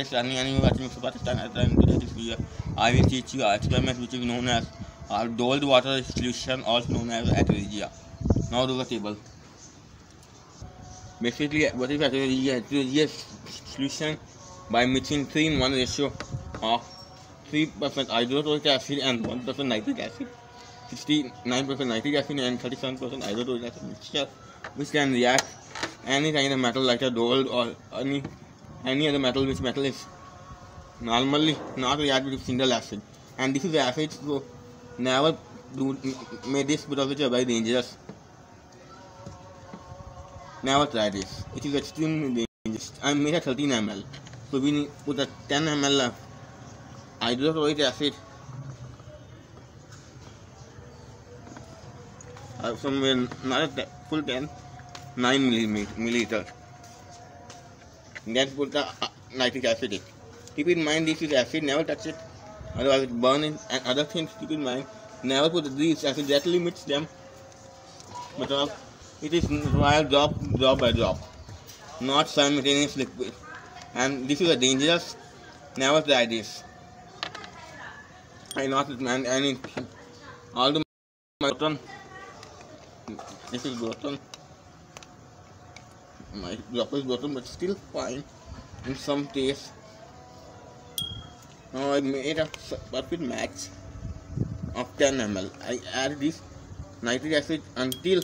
Running and you watching Pakistan at the end of this video, I will teach you an experiment which is known as doled water solution, also known as aqua regia. Now do the table. Basically, what is aqua regia? Aqua regia solution by mixing 3 in 1 ratio of 3% hydrochloric acid and 1% nitric acid, 69% nitric acid and 37% hydrochloric acid mixture, which can react any kind of metal like a gold or any other metal, which metal is normally not react with single acid. And this is acid, so never make this because it is very dangerous. Never try this. It is extremely dangerous. I made a 13 ml. So we need put a 10 ml of hydrochloric acid. Somewhere not a full 10, 9 milliliter. Then put the nitric acid in. Keep in mind this is acid, never touch it, otherwise it burn it, and other things keep in mind, never put these acid, directly mix them, because it is required drop by drop, not simultaneous liquid, and this is a dangerous, never try this. I not recommend anything. Although my button, this is button. My dropper is bottom, but still fine in some taste. Now I made a perfect match of 10 ml. I add this nitric acid until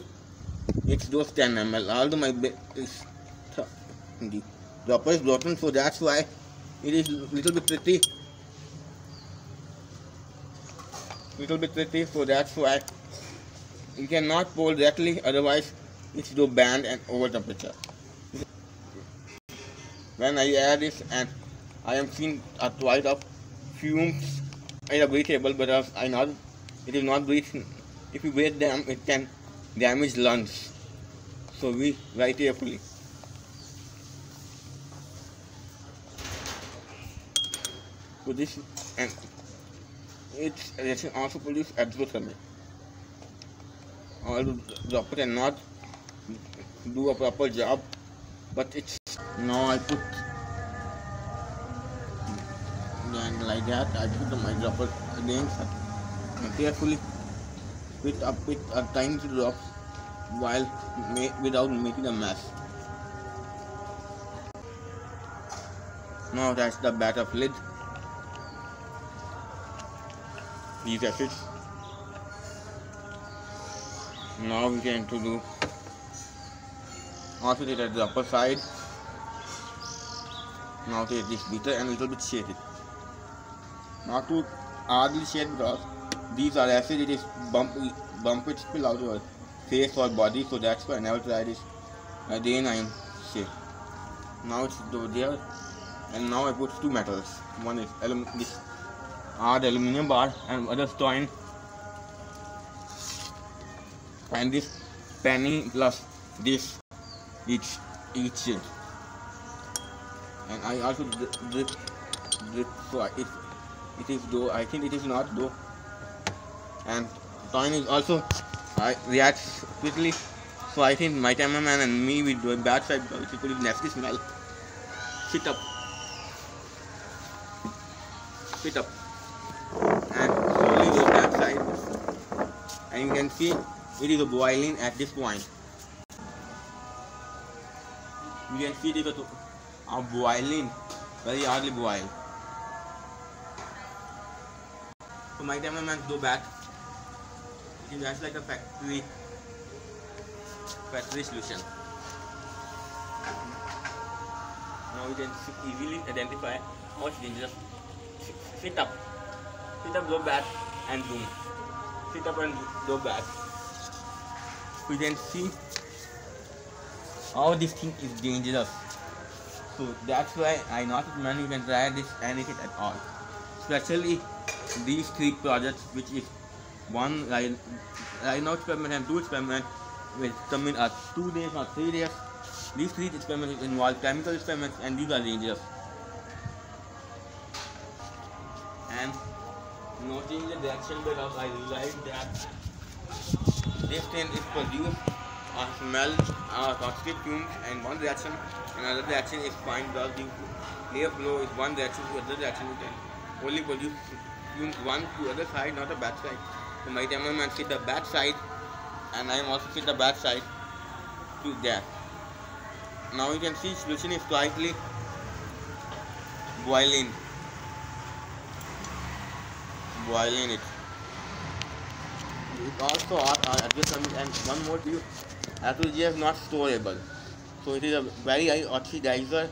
it's those 10 ml. Although my is the dropper is bottom, so that's why it is little bit tricky. So that's why you cannot pour directly, otherwise it's do banned and over temperature. When I add this, and I am seeing a twilight of fumes in a breathable, but it is not breathing. If you breathe them, it can damage lungs. So we very carefully. So this, and it also produce exothermic. Although the dropper cannot do a proper job, but it's now I put and like that I put my dropper against and carefully fit up with a tiny drop while without making a mess. Now that's the batter lid. These acids. Now we can to do also take at the upper side. Now take this beater and little bit shade it. Not too hardly shade because these are acid, it is bump it spill out your face or body, so that's why I never try this. Again I am shade. Now it's over there, and now I put 2 metals. One is this hard aluminum bar and other stone, and this penny plus this each shade. And I also drip so it is dough. I think it is not dough. And coin is also reacts quickly. So I think my cameraman and me will do a bad side because it will nasty smell. Sit up, and slowly go back side. And you can see it is boiling at this point. You can see it is boiling, very hardly boil. So my cameraman go back. It is just like a factory solution. Now you can easily identify how it's dangerous. Sit up, go back, and zoom. Sit up and go back. You can see how this thing is dangerous. So that's why I not recommend you can try this anything at all. Especially these 3 projects, which is one rhino experiment and 2 experiments, which come in 2 days or 3 days. These 3 experiments involve chemical experiments, and these are dangerous. And noting the direction because I realized that this thing is produced or smell or toxic fumes, and one reaction, another reaction is fine because you airflow is one direction to other direction, you can only produce fumes one to other side, not the back side. So my cameraman sit the back side, and I am also sit the back side to that. Now you can see solution is slightly boiling it. It also adjustment, and one more to you, regia is not storable, so it is a very high oxidizer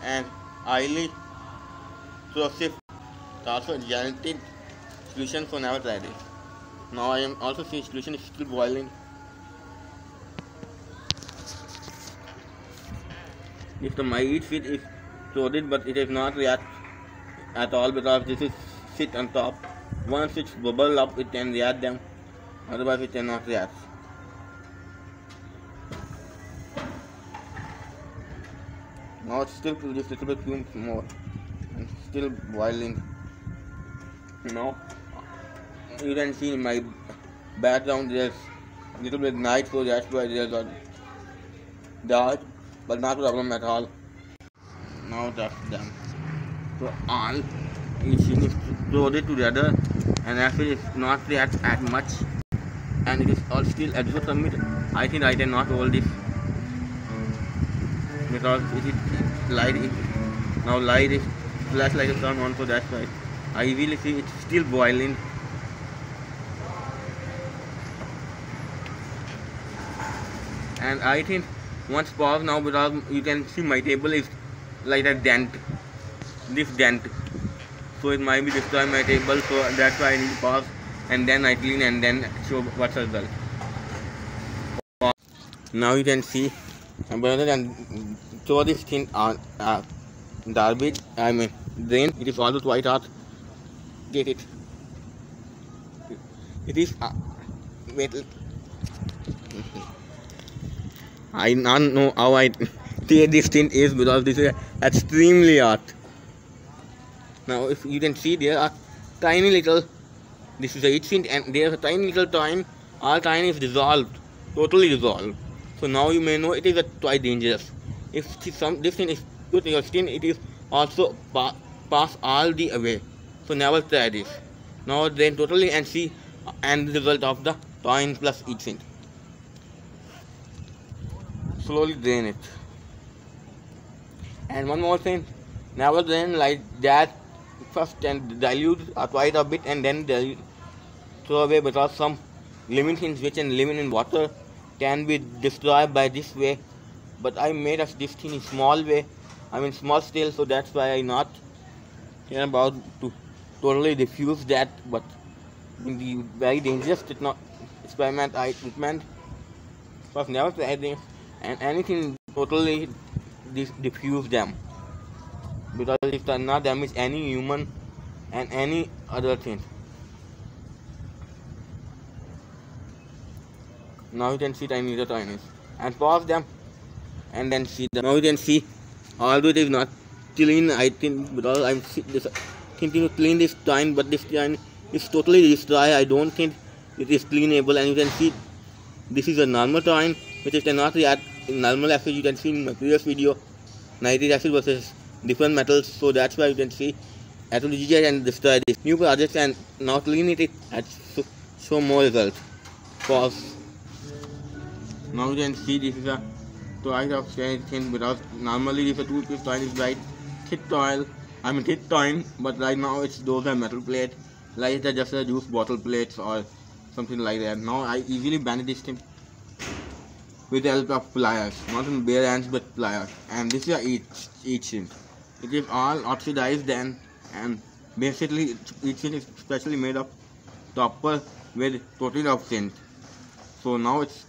and highly corrosive. It's also a gelatin solution, so never try this. Now I am also seeing solution is still boiling. If my heat sheet is floated, but it is not react at all because this is sit on top. Once it's bubble up, it can react them. Otherwise, it cannot react. Now it's still produce little bit fumes more, and still boiling. Now you can see in my background there's little bit night, so that's why there's a dark, but not a problem at all. Now that's done. So all is loaded together, and actually it's not react as much, and it is all still absorb from it. I think I cannot hold this because it is light. Now light is flashlight is turned on, so that's why I really see it's still boiling. And I think once pause now, because you can see my table is like a dent, this dent, so it might be destroy my table, so that's why I need to pause and then I clean and then show what's the result. Now you can see, rather than throw this thing on garbage, I mean drain, it is also quite hot. Get it. It is wait. I don't know how I say this thing is, because this is extremely hot. Now if you can see, there are tiny little, this is a heat sink, and there is a tiny little tine, all tine is dissolved, totally dissolved. So now you may know it is quite dangerous. If this thing is put in your skin, it is also pass all the away. So never try this. Now drain totally and see and the result of the tine plus heat sink. Slowly drain it. And one more thing, never drain like that first and dilute quite a bit and then throw away, because some living things which can live in water can be destroyed by this way. But I made us this thing in small way, I mean small scale, so that's why I not care about to totally diffuse that. But in the very dangerous experiment I treatment, was never tried this, and anything totally diffuse them, because it does not damage any human and any other thing. Now you can see tiny the tinies and pause them and then see them. Now you can see, although it is not clean, I think, because I'm thinking to clean this tine, but this tine is totally dry. I don't think it is cleanable. And you can see this is a normal tine which cannot react in normal acid. You can see in my previous video, nitric acid versus different metals, so that's why you can see regia and destroy this new project and now clean it and show more results. Pause. Now you can see this is a twice of thing, because normally if a toothpaste oil is right thick oil, I mean thick tine, but right now it's those are metal plate, like it's just a juice bottle plates or something like that. Now I easily bandage this thing with the help of pliers, not in bare hands but pliers. And this is each thing. It is all oxidized then, and basically each thing is specially made of copper with protein of zinc. So now it's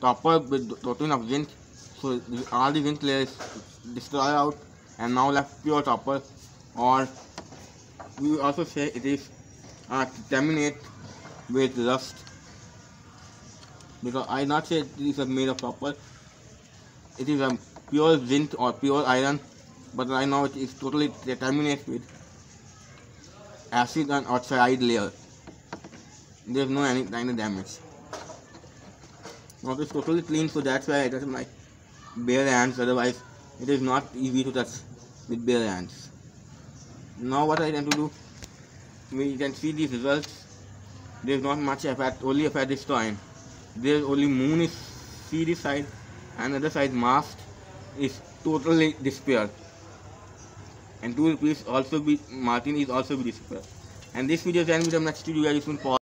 copper with protein of zinc, so all the zinc layer is destroyed out and now left pure copper, or we also say it is contaminated with rust, because I not say it is made of copper, it is a pure zinc or pure iron, but right now it is totally contaminated with acid and oxide layer. There is no any kind of damage. Now it is totally clean, so that's why I touch my bare hands, otherwise It is not easy to touch with bare hands. Now what I tend to do, we can see these results. There is not much effect, only effect is showing. There is only moon is see this side, and other side mast is totally disappeared. And 2 rupees also be Martin is also be disappeared. And this video is end with the next video. You soon pause.